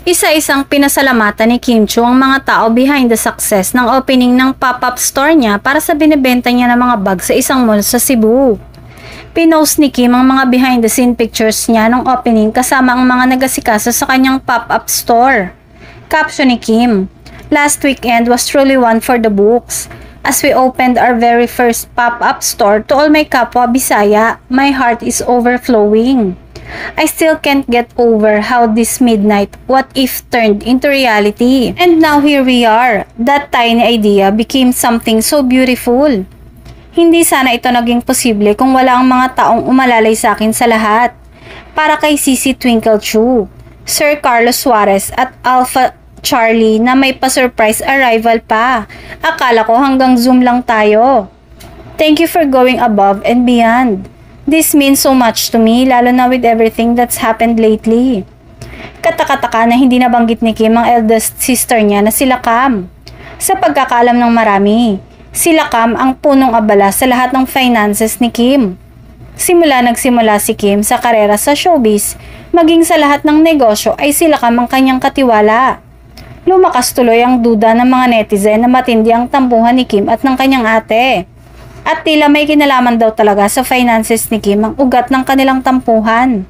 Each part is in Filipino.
Isa-isang pinasalamatan ni Kim Chiu ang mga tao behind the success ng opening ng pop-up store niya para sa binibenta niya ng mga bag sa isang mall sa Cebu. Pinost ni Kim ang mga behind the scene pictures niya ng opening kasama ang mga nagasikaso sa kanyang pop-up store. Caption ni Kim, "Last weekend was truly one for the books. As we opened our very first pop-up store to all my kapwa Bisaya, my heart is overflowing. I still can't get over how this midnight what if turned into reality. And now here we are. That tiny idea became something so beautiful. Hindi sana ito naging posible kung wala ang mga taong umalalay sa akin sa lahat. Para kay Sisi Twinkle Chu, Sir Carlos Suarez at Alpha Charlie na may pa-surprise arrival pa. Akala ko hanggang Zoom lang tayo. Thank you for going above and beyond. This means so much to me, lalo na with everything that's happened lately." Katakataka na hindi nabanggit ni Kim ang eldest sister niya na sila Cam. Sa pagkakaalam ng marami, sila Cam ang punong abala sa lahat ng finances ni Kim. Nagsimula si Kim sa karera sa showbiz, maging sa lahat ng negosyo ay sila Cam ang kanyang katiwala. Lumakas tuloy ang duda ng mga netizen na matindi ang tampuhan ni Kim at ng kanyang ate. At tila may kinalaman daw talaga sa finances ni Kim ang ugat ng kanilang tampuhan.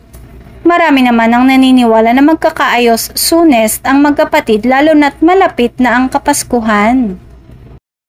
Marami naman ang naniniwala na magkakaayos soonest ang magkapatid lalo na't malapit na ang Kapaskuhan.